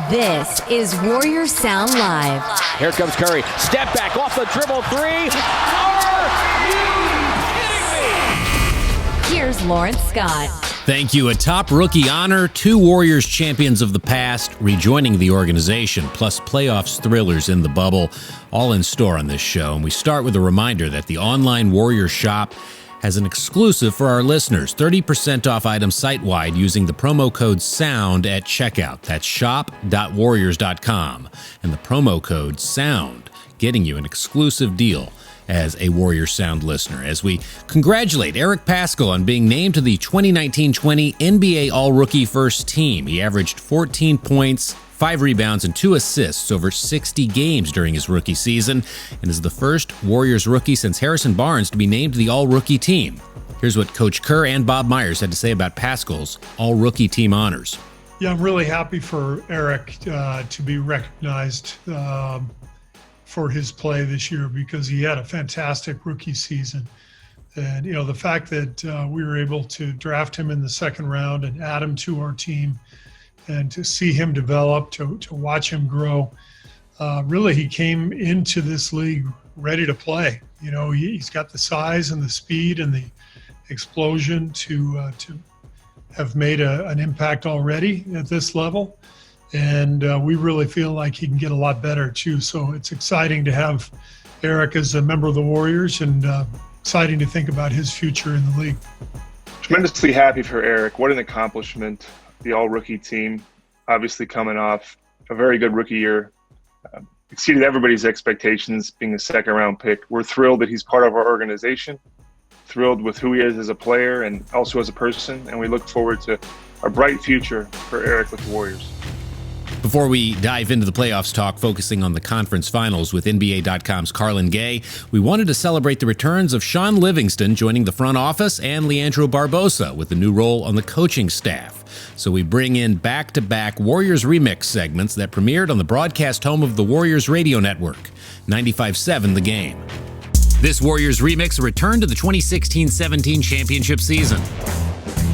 This is Warriors Sound Live. Here comes Curry. Step back off the dribble three. Are you kidding me? Here's Lawrence Scott. Thank you. A top rookie honor, 2 Warriors champions of the past rejoining the organization, plus playoffs thrillers in the bubble, all in store on this show. And we start with a reminder that the online Warriors shop has an exclusive for our listeners, 30% off items site-wide using the promo code SOUND at checkout. That's shop.warriors.com. And the promo code SOUND, getting you an exclusive deal as a Warriors Sound listener. As we congratulate Eric Paschall on being named to the 2019-20 NBA All-Rookie First Team. He averaged 14 points, 5 rebounds, and 2 assists over 60 games during his rookie season, and is the first Warriors rookie since Harrison Barnes to be named to the All-Rookie team. Here's what Coach Kerr and Bob Myers had to say about Paschall's All-Rookie team honors. Yeah, I'm really happy for Eric to be recognized for his play this year because he had a fantastic rookie season. And, you know, the fact that we were able to draft him in the second round and add him to our team and to see him develop, to watch him grow. Really, he came into this league ready to play. You know, he's got the size and the speed and the explosion to have made an impact already at this level. And we really feel like he can get a lot better too. So it's exciting to have Eric as a member of the Warriors and exciting to think about his future in the league. Tremendously happy for Eric. What an accomplishment. The all-rookie team, obviously coming off a very good rookie year, exceeded everybody's expectations being a second-round pick. We're thrilled that he's part of our organization, thrilled with who he is as a player and also as a person, and we look forward to a bright future for Eric with the Warriors. Before we dive into the playoffs talk, focusing on the conference finals with NBA.com's Carlin Gay, we wanted to celebrate the returns of Shaun Livingston joining the front office and Leandro Barbosa with a new role on the coaching staff. So we bring in back-to-back Warriors remix segments that premiered on the broadcast home of the Warriors radio network, 95.7 The Game. This Warriors remix returned to the 2016-17 championship season.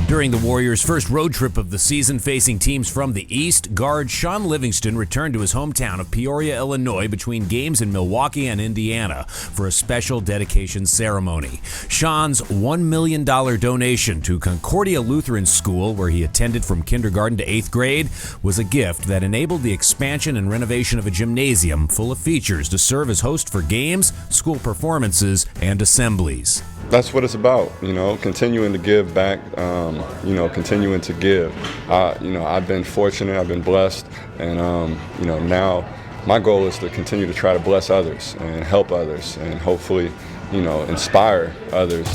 During the Warriors' first road trip of the season facing teams from the East, guard Shaun Livingston returned to his hometown of Peoria, Illinois between games in Milwaukee and Indiana for a special dedication ceremony. Shaun's $1 million donation to Concordia Lutheran School, where he attended from kindergarten to 8th grade, was a gift that enabled the expansion and renovation of a gymnasium full of features to serve as host for games, school performances, and assemblies. That's what it's about, you know, continuing to give back, continuing to give. I've been fortunate, I've been blessed, and, now my goal is to continue to try to bless others and help others and hopefully, inspire others.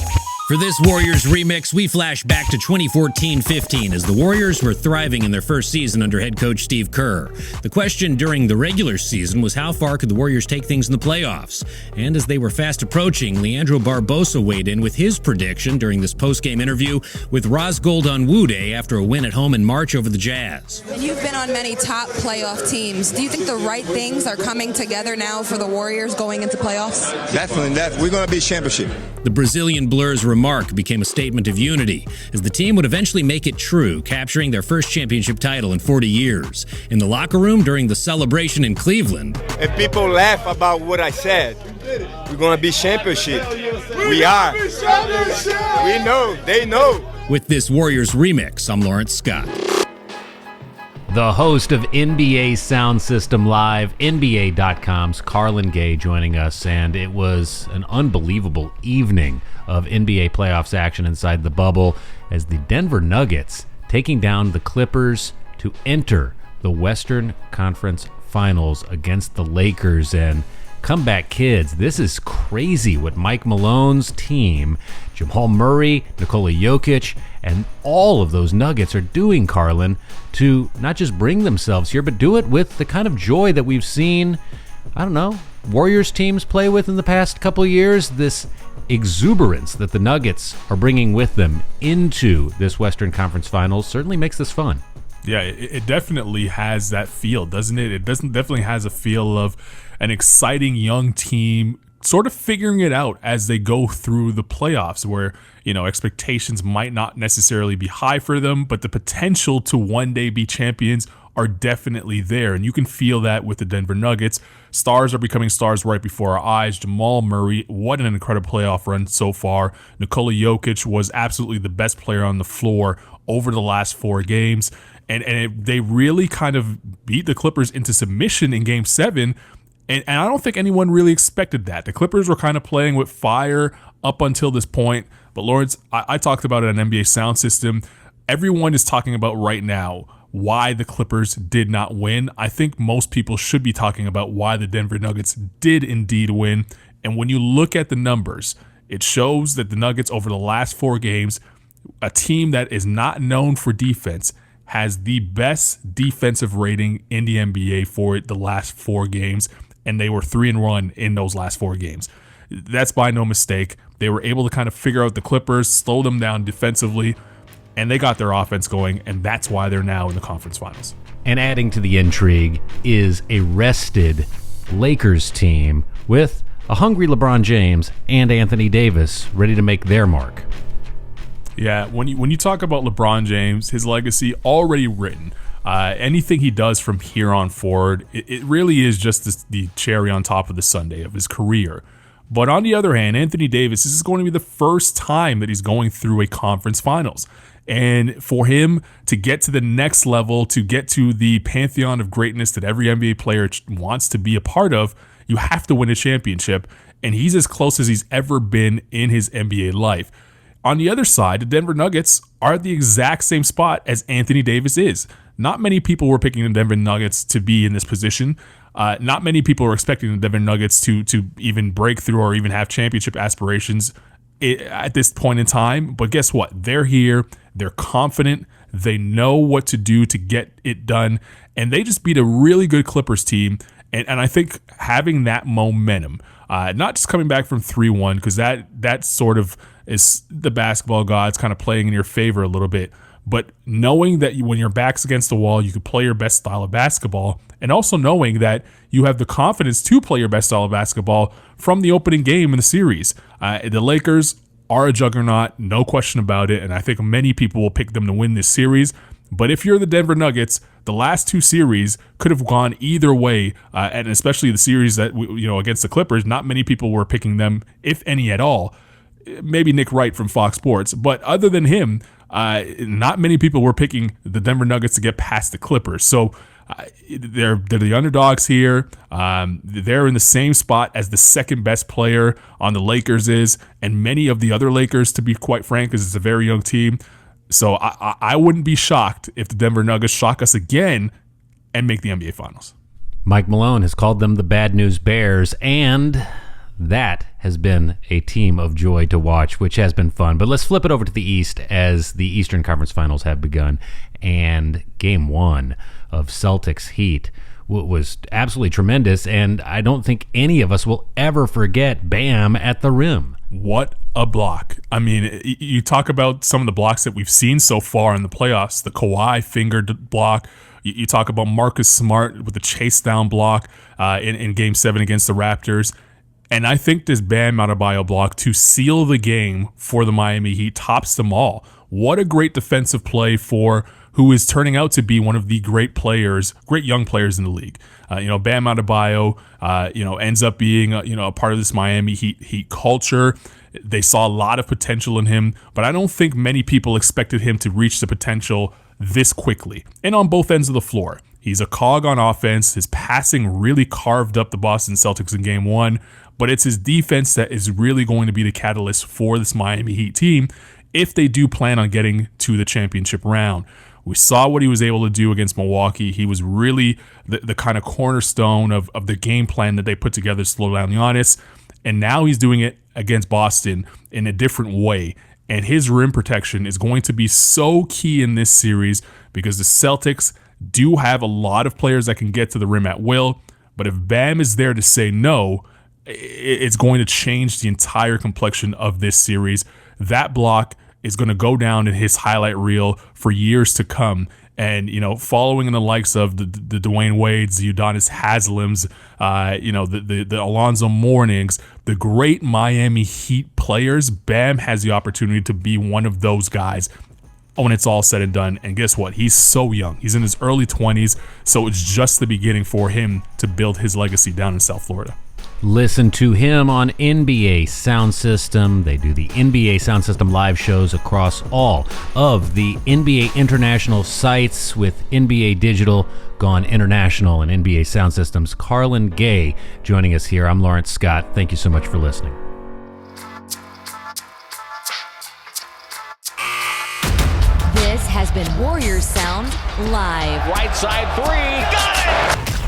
For this Warriors remix, we flash back to 2014-15 as the Warriors were thriving in their first season under head coach Steve Kerr. The question during the regular season was how far could the Warriors take things in the playoffs? And as they were fast approaching, Leandro Barbosa weighed in with his prediction during this post-game interview with Rosgold on Wude after a win at home in March over the Jazz. And you've been on many top playoff teams. Do you think the right things are coming together now for the Warriors going into playoffs? Definitely. We're going to be championship. The Brazilian Blur's remark became a statement of unity, as the team would eventually make it true, capturing their first championship title in 40 years. In the locker room during the celebration in Cleveland, If people laugh about what I said, we're going to be championship. We are. We know. They know. with this Warriors remix, I'm Lawrence Scott. The host of NBA Sound System Live, NBA.com's Carlin Gay joining us, and it was an unbelievable evening of NBA playoffs action inside the bubble as the Denver Nuggets taking down the Clippers to enter the Western Conference Finals against the Lakers. And comeback kids, this is crazy what Mike Malone's team, Jamal Murray, Nikola Jokic, and all of those Nuggets are doing, Carlin, to not just bring themselves here, but do it with the kind of joy that we've seen, I don't know, Warriors teams play with in the past couple years. This exuberance that the Nuggets are bringing with them into this Western Conference Finals certainly makes this fun. Yeah, it definitely has that feel, doesn't it? It definitely has a feel of an exciting young team sort of figuring it out as they go through the playoffs, where, you know, expectations might not necessarily be high for them, but the potential to one day be champions are definitely there, and you can feel that with the Denver Nuggets. Stars are becoming stars right before our eyes. Jamal Murray, what an incredible playoff run so far. Nikola Jokic was absolutely the best player on the floor over the last 4 games, and they really kind of beat the Clippers into submission in Game 7, and I don't think anyone really expected that. The Clippers were kind of playing with fire up until this point, but Lawrence, I talked about it on NBA Sound System. Everyone is talking about right now why the Clippers did not win. I think most people should be talking about why the Denver Nuggets did indeed win. And when you look at the numbers, it shows that the Nuggets over the last 4 games, a team that is not known for defense, has the best defensive rating in the NBA for the last 4 games, and they were 3-1 in those last 4 games. That's by no mistake. They were able to kind of figure out the Clippers, slow them down defensively, and they got their offense going, and that's why they're now in the conference finals. And adding to the intrigue is a rested Lakers team with a hungry LeBron James and Anthony Davis ready to make their mark. Yeah, when you talk about LeBron James, his legacy already written. Anything he does from here on forward, it really is just the cherry on top of the sundae of his career. But on the other hand, Anthony Davis, this is going to be the first time that he's going through a conference finals. And for him to get to the next level, to get to the pantheon of greatness that every NBA player wants to be a part of, you have to win a championship. And he's as close as he's ever been in his NBA life. On the other side, the Denver Nuggets are at the exact same spot as Anthony Davis is. Not many people were picking the Denver Nuggets to be in this position. Not many people were expecting the Denver Nuggets to even break through or even have championship aspirations at this point in time. But guess what? They're here. They're confident. They know what to do to get it done. And they just beat a really good Clippers team. And I think having that momentum, not just coming back from 3-1, because that sort of is the basketball gods kind of playing in your favor a little bit. But knowing that when your back's against the wall, you can play your best style of basketball, and also knowing that you have the confidence to play your best style of basketball from the opening game in the series. The Lakers are a juggernaut, no question about it, and I think many people will pick them to win this series. But if you're the Denver Nuggets, the last 2 series could have gone either way, and especially the series that against the Clippers, not many people were picking them, if any at all. Maybe Nick Wright from Fox Sports, but other than him, not many people were picking the Denver Nuggets to get past the Clippers. So they're the underdogs here. They're in the same spot as the second best player on the Lakers is, and many of the other Lakers, to be quite frank, because it's a very young team. So I wouldn't be shocked if the Denver Nuggets shock us again and make the NBA Finals. Mike Malone has called them the Bad News Bears, and that has been a team of joy to watch, which has been fun. But let's flip it over to the East as the Eastern Conference Finals have begun. And Game 1 of Celtics Heat was absolutely tremendous, and I don't think any of us will ever forget Bam at the rim. What a block. I mean, you talk about some of the blocks that we've seen so far in the playoffs, the Kawhi fingered block. You talk about Marcus Smart with the chase down block in Game 7 against the Raptors. And I think this Bam Adebayo block to seal the game for the Miami Heat tops them all. What a great defensive play for who is turning out to be one of the great young players in the league. Bam Adebayo, ends up being a part of this Miami Heat culture. They saw a lot of potential in him, but I don't think many people expected him to reach the potential this quickly. And on both ends of the floor, he's a cog on offense. His passing really carved up the Boston Celtics in Game 1, but it's his defense that is really going to be the catalyst for this Miami Heat team if they do plan on getting to the championship round. We saw what he was able to do against Milwaukee. He was really the kind of cornerstone of the game plan that they put together to slow down Giannis. And now he's doing it against Boston in a different way. And his rim protection is going to be so key in this series because the Celtics do have a lot of players that can get to the rim at will. But if Bam is there to say no, it's going to change the entire complexion of this series. That block is going to go down in his highlight reel for years to come. And, following in the likes of the Dwayne Wades, the Udonis Haslams, the Alonzo Mournings, the great Miami Heat players, Bam has the opportunity to be one of those guys. when it's all said and done. And guess what? He's so young. He's in his early 20s, so it's just the beginning for him to build his legacy down in South Florida. Listen to him on NBA Sound System. They do the NBA Sound System live shows across all of the NBA international sites with NBA Digital, Gone International, and NBA Sound System's Carlin Gay joining us here. I'm Lawrence Scott. Thank you so much for listening. This has been Warriors Sound Live. Right side three. Got it!